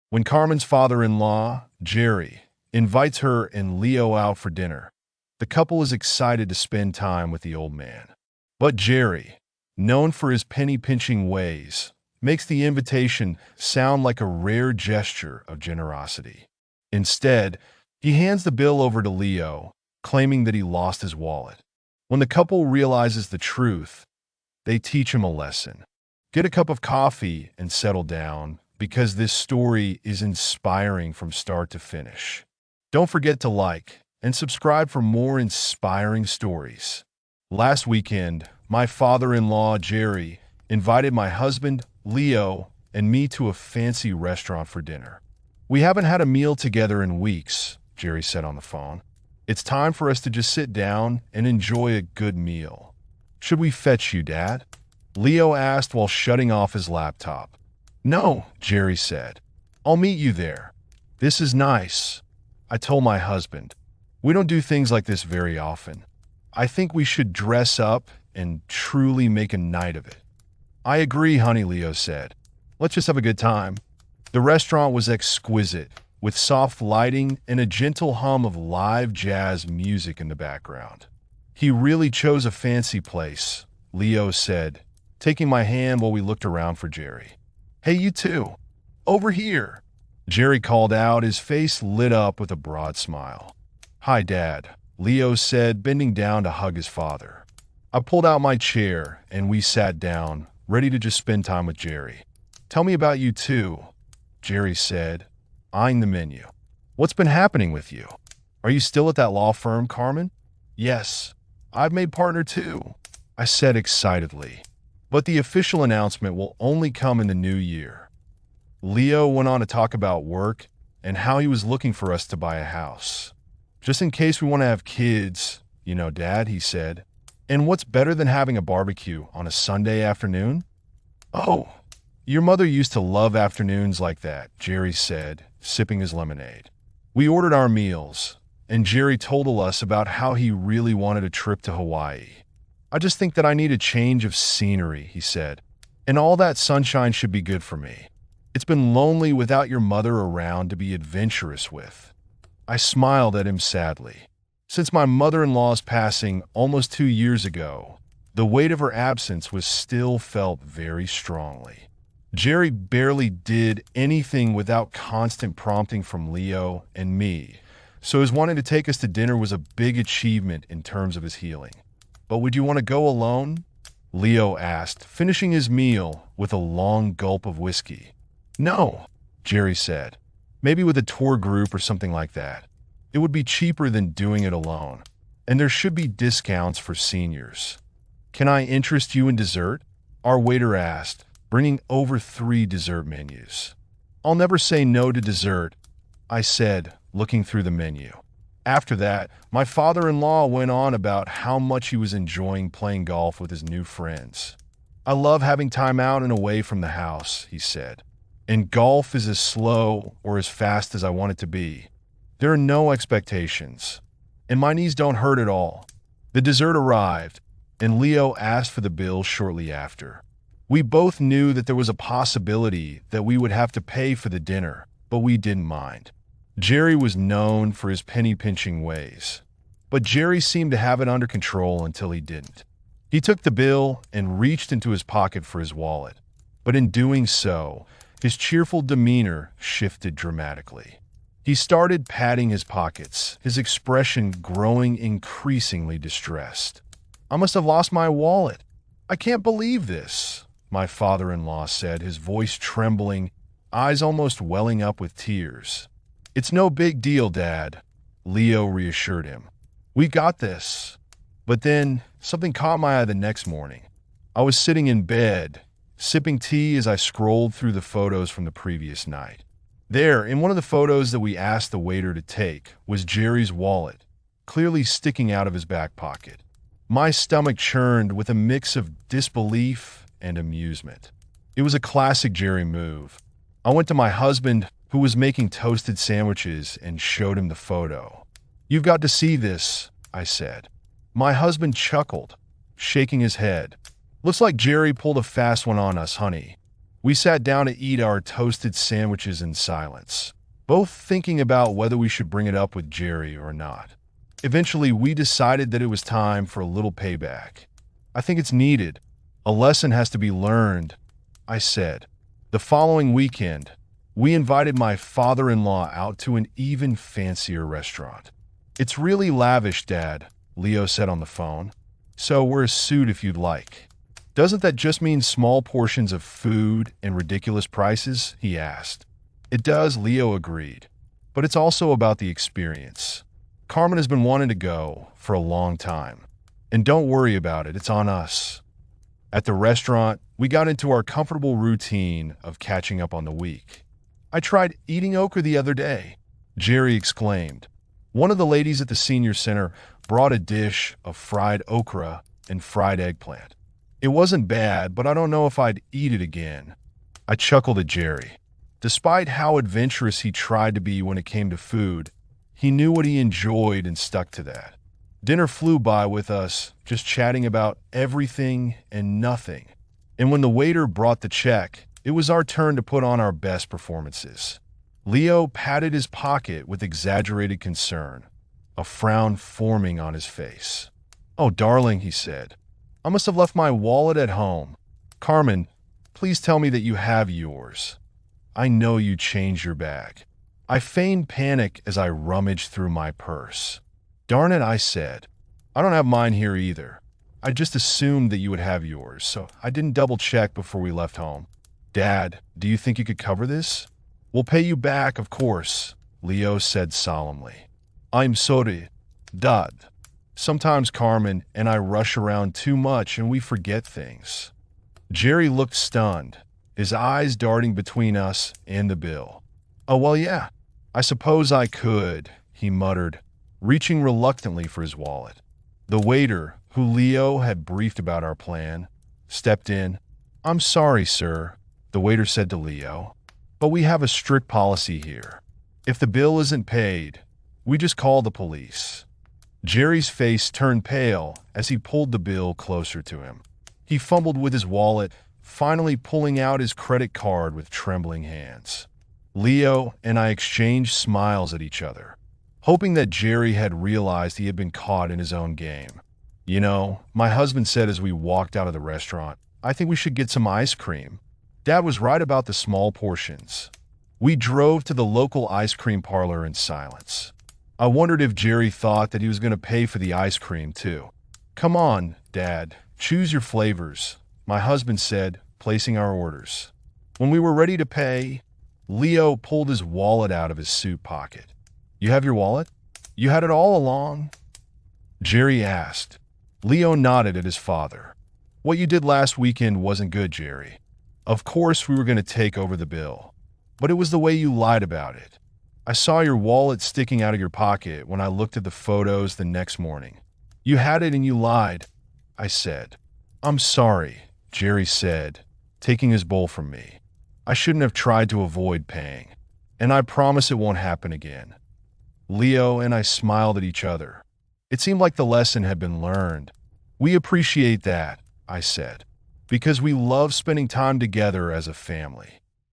When Carmen's father-in-law, Jerry, invites her and Leo out for dinner, the couple is excited to spend time with the old man. But Jerry, known for his penny-pinching ways, makes the invitation sound like a rare gesture of generosity. Instead, he hands the bill over to Leo, claiming that he lost his wallet. When the couple realizes the truth, they teach him a lesson. Get a cup of coffee and settle down, because this story is inspiring from start to finish. Don't forget to like and subscribe for more inspiring stories. Last weekend, my father-in-law, Jerry, invited my husband, Leo, and me to a fancy restaurant for dinner. We haven't had a meal together in weeks, Jerry said on the phone. It's time for us to just sit down and enjoy a good meal. Should we fetch you, Dad? Leo asked while shutting off his laptop. No, Jerry said. I'll meet you there. This is nice. I told my husband. We don't do things like this very often. I think we should dress up and truly make a night of it. I agree, honey, Leo said. Let's just have a good time. The restaurant was exquisite, with soft lighting and a gentle hum of live jazz music in the background. He really chose a fancy place, Leo said, taking my hand while we looked around for Jerry. Hey, you two. Over here. Jerry called out, his face lit up with a broad smile. Hi, Dad, Leo said, bending down to hug his father. I pulled out my chair, and we sat down, ready to just spend time with Jerry. Tell me about you too, Jerry said, eyeing the menu. What's been happening with you? Are you still at that law firm, Carmen? Yes, I've made partner too, I said excitedly. But the official announcement will only come in the new year. Leo went on to talk about work and how he was looking for us to buy a house. Just in case we want to have kids, Dad, he said. And what's better than having a barbecue on a Sunday afternoon? Oh, your mother used to love afternoons like that, Jerry said, sipping his lemonade. We ordered our meals, and Jerry told us about how he really wanted a trip to Hawaii. I just think that I need a change of scenery, he said, and all that sunshine should be good for me. It's been lonely without your mother around to be adventurous with. I smiled at him sadly. Since my mother-in-law's passing almost 2 years ago, the weight of her absence was still felt very strongly. Jerry barely did anything without constant prompting from Leo and me, so his wanting to take us to dinner was a big achievement in terms of his healing. But would you want to go alone? Leo asked, finishing his meal with a long gulp of whiskey. No, Jerry said. Maybe with a tour group or something like that. It would be cheaper than doing it alone, and there should be discounts for seniors. Can I interest you in dessert? Our waiter asked, bringing over 3 dessert menus. I'll never say no to dessert, I said, looking through the menu. After that, my father-in-law went on about how much he was enjoying playing golf with his new friends. I love having time out and away from the house, he said. And golf is as slow or as fast as I want it to be. There are no expectations. And my knees don't hurt at all. The dessert arrived, and Leo asked for the bill shortly after. We both knew that there was a possibility that we would have to pay for the dinner, but we didn't mind. Jerry was known for his penny-pinching ways, but Jerry seemed to have it under control until he didn't. He took the bill and reached into his pocket for his wallet, but in doing so, his cheerful demeanor shifted dramatically. He started patting his pockets, his expression growing increasingly distressed. I must have lost my wallet. I can't believe this, my father-in-law said, his voice trembling, eyes almost welling up with tears. It's no big deal, Dad, Leo reassured him. We got this. But then something caught my eye the next morning. I was sitting in bed, sipping tea as I scrolled through the photos from the previous night. There, in one of the photos that we asked the waiter to take, was Jerry's wallet, clearly sticking out of his back pocket. My stomach churned with a mix of disbelief and amusement. It was a classic Jerry move. I went to my husband, who was making toasted sandwiches, and showed him the photo. You've got to see this, I said. My husband chuckled, shaking his head. Looks like Jerry pulled a fast one on us, honey. We sat down to eat our toasted sandwiches in silence, both thinking about whether we should bring it up with Jerry or not. Eventually, we decided that it was time for a little payback. I think it's needed. A lesson has to be learned, I said. The following weekend, we invited my father-in-law out to an even fancier restaurant. It's really lavish, Dad, Leo said on the phone. So wear a suit if you'd like. Doesn't that just mean small portions of food and ridiculous prices? He asked. It does, Leo agreed. But it's also about the experience. Carmen has been wanting to go for a long time. And don't worry about it, it's on us. At the restaurant, we got into our comfortable routine of catching up on the week. I tried eating okra the other day, Jerry exclaimed. One of the ladies at the senior center brought a dish of fried okra and fried eggplant. It wasn't bad, but I don't know if I'd eat it again. I chuckled at Jerry. Despite how adventurous he tried to be when it came to food, he knew what he enjoyed and stuck to that. Dinner flew by with us, just chatting about everything and nothing. And when the waiter brought the check, it was our turn to put on our best performances. Leo patted his pocket with exaggerated concern, a frown forming on his face. "Oh, darling," he said. "I must have left my wallet at home. Carmen, please tell me that you have yours. I know you changed your bag." I feigned panic as I rummaged through my purse. "Darn it," I said. "I don't have mine here either. I just assumed that you would have yours, so I didn't double-check before we left home." "Dad, do you think you could cover this?" "We'll pay you back, of course," Leo said solemnly. "I'm sorry, Dad. Sometimes Carmen and I rush around too much and we forget things." Jerry looked stunned, his eyes darting between us and the bill. "Oh, well, yeah, I suppose I could," he muttered, reaching reluctantly for his wallet. The waiter, who Leo had briefed about our plan, stepped in. "I'm sorry, sir," the waiter said to Leo, "but we have a strict policy here. If the bill isn't paid, we just call the police." Jerry's face turned pale as he pulled the bill closer to him. He fumbled with his wallet, finally pulling out his credit card with trembling hands. Leo and I exchanged smiles at each other, hoping that Jerry had realized he had been caught in his own game. "You know," my husband said as we walked out of the restaurant, "I think we should get some ice cream." Dad was right about the small portions. We drove to the local ice cream parlor in silence. I wondered if Jerry thought that he was going to pay for the ice cream, too. "Come on, Dad, choose your flavors," my husband said, placing our orders. When we were ready to pay, Leo pulled his wallet out of his suit pocket. "You have your wallet? You had it all along?" Jerry asked. Leo nodded at his father. "What you did last weekend wasn't good, Jerry. Of course we were going to take over the bill, but it was the way you lied about it. I saw your wallet sticking out of your pocket when I looked at the photos the next morning. You had it and you lied," I said. "I'm sorry," Jerry said, taking his bowl from me. "I shouldn't have tried to avoid paying, and I promise it won't happen again." Leo and I smiled at each other. It seemed like the lesson had been learned. "We appreciate that," I said, "because we love spending time together as a family."